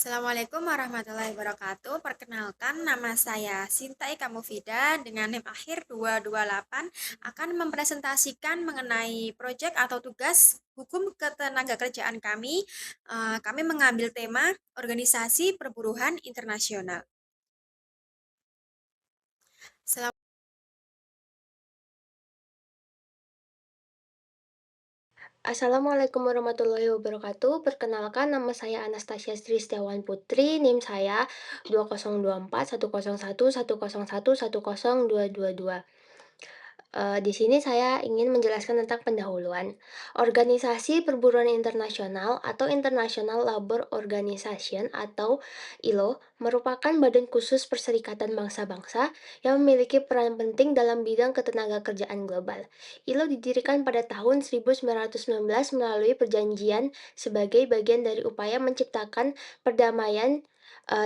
Assalamualaikum warahmatullahi wabarakatuh. Perkenalkan, nama saya Sinta Eka Mufida dengan NIM akhir 228 akan mempresentasikan mengenai proyek atau tugas hukum ketenagakerjaan kami. Kami mengambil tema organisasi perburuhan internasional. Selam- Assalamualaikum warahmatullahi wabarakatuh. Perkenalkan, nama saya Anastasia Sri Setiawan Putri, NIM saya 2024 10111011122. Di sini saya ingin menjelaskan tentang pendahuluan. Organisasi Perburuan Internasional atau International Labour Organization atau ILO merupakan badan khusus Perserikatan Bangsa-Bangsa yang memiliki peran penting dalam bidang ketenagakerjaan global. ILO didirikan pada tahun 1919 melalui perjanjian sebagai bagian dari upaya menciptakan perdamaian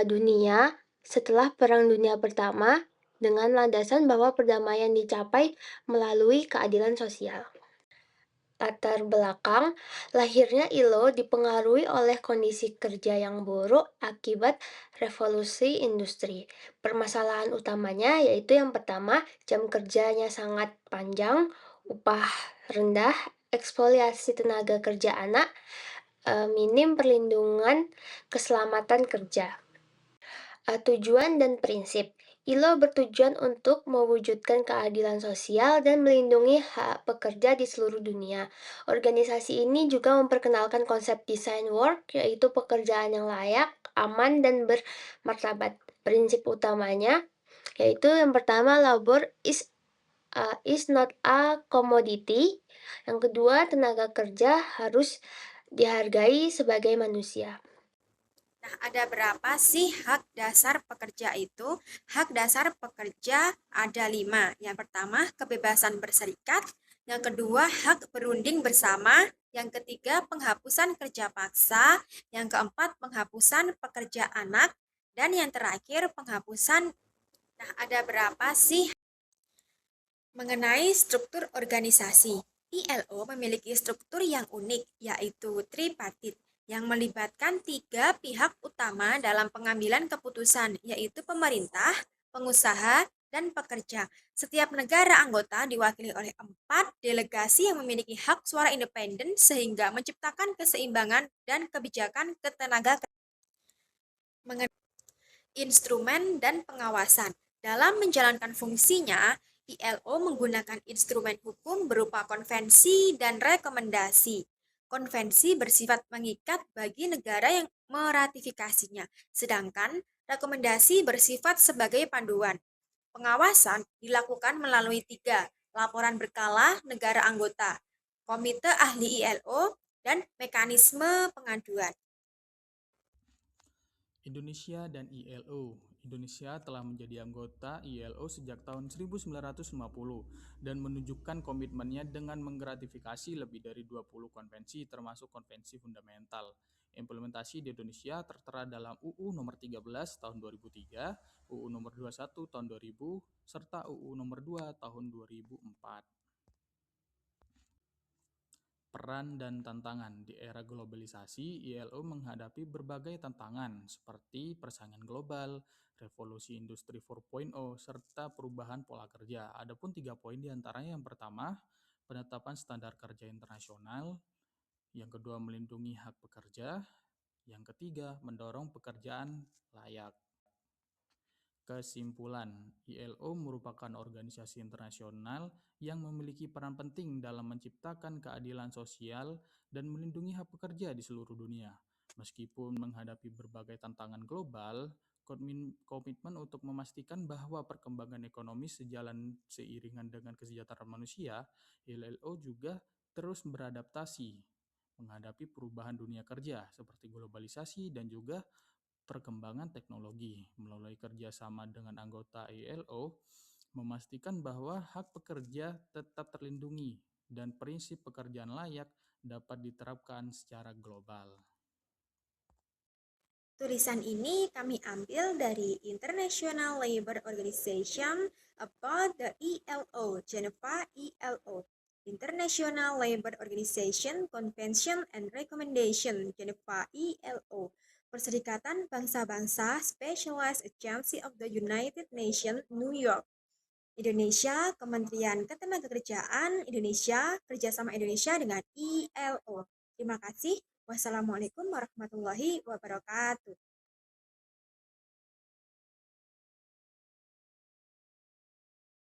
dunia setelah Perang Dunia Pertama dengan landasan bahwa perdamaian dicapai melalui keadilan sosial. Latar belakang lahirnya ILO dipengaruhi oleh kondisi kerja yang buruk akibat revolusi industri. Permasalahan utamanya yaitu yang pertama, jam kerjanya sangat panjang, upah rendah, eksplorasi tenaga kerja anak, minim perlindungan keselamatan kerja. Tujuan dan prinsip. ILO bertujuan untuk mewujudkan keadilan sosial dan melindungi hak pekerja di seluruh dunia. Organisasi ini juga memperkenalkan konsep design work, yaitu pekerjaan yang layak, aman, dan bermartabat. Prinsip utamanya yaitu yang pertama, labor is not a commodity. Yang kedua, tenaga kerja harus dihargai sebagai manusia. Nah, ada berapa sih hak dasar pekerja itu? Hak dasar pekerja ada 5. Yang pertama, kebebasan berserikat. Yang kedua, hak berunding bersama. Yang ketiga, penghapusan kerja paksa. Yang keempat, penghapusan pekerja anak. Dan yang terakhir, penghapusan. Nah, ada berapa sih mengenai struktur organisasi? ILO memiliki struktur yang unik, yaitu tripartit, yang melibatkan 3 pihak utama dalam pengambilan keputusan, yaitu pemerintah, pengusaha, dan pekerja. Setiap negara anggota diwakili oleh 4 delegasi yang memiliki hak suara independen sehingga menciptakan keseimbangan dan kebijakan ketenaga mengenai instrumen dan pengawasan. Dalam menjalankan fungsinya, ILO menggunakan instrumen hukum berupa konvensi dan rekomendasi. Konvensi bersifat mengikat bagi negara yang meratifikasinya, sedangkan rekomendasi bersifat sebagai panduan. Pengawasan dilakukan melalui 3, laporan berkala negara anggota, komite ahli ILO, dan mekanisme pengaduan. Indonesia dan ILO. Indonesia telah menjadi anggota ILO sejak tahun 1950 dan menunjukkan komitmennya dengan menggratifikasi lebih dari 20 konvensi termasuk konvensi fundamental. Implementasi di Indonesia tertera dalam UU nomor 13 tahun 2003, UU nomor 21 tahun 2000, serta UU nomor 2 tahun 2004. Peran dan tantangan di era globalisasi, ILO menghadapi berbagai tantangan seperti persaingan global, revolusi industri 4.0, serta perubahan pola kerja. Adapun 3 poin diantaranya: yang pertama, penetapan standar kerja internasional; yang kedua, melindungi hak pekerja; yang ketiga, mendorong pekerjaan layak. Kesimpulan, ILO merupakan organisasi internasional yang memiliki peran penting dalam menciptakan keadilan sosial dan melindungi hak pekerja di seluruh dunia. Meskipun menghadapi berbagai tantangan global, komitmen untuk memastikan bahwa perkembangan ekonomi sejalan seiringan dengan kesejahteraan manusia, ILO juga terus beradaptasi menghadapi perubahan dunia kerja seperti globalisasi dan juga perkembangan teknologi. Melalui kerjasama dengan anggota ILO, memastikan bahwa hak pekerja tetap terlindungi dan prinsip pekerjaan layak dapat diterapkan secara global. Tulisan ini kami ambil dari International Labour Organization about the ILO, Geneva ILO. International Labour Organization Convention and Recommendation, Geneva ILO. Perserikatan Bangsa-Bangsa Specialized Agency of the United Nations, New York. Indonesia, Kementerian Ketenagakerjaan Indonesia, kerjasama Indonesia dengan ILO. Terima kasih. Wassalamualaikum warahmatullahi wabarakatuh.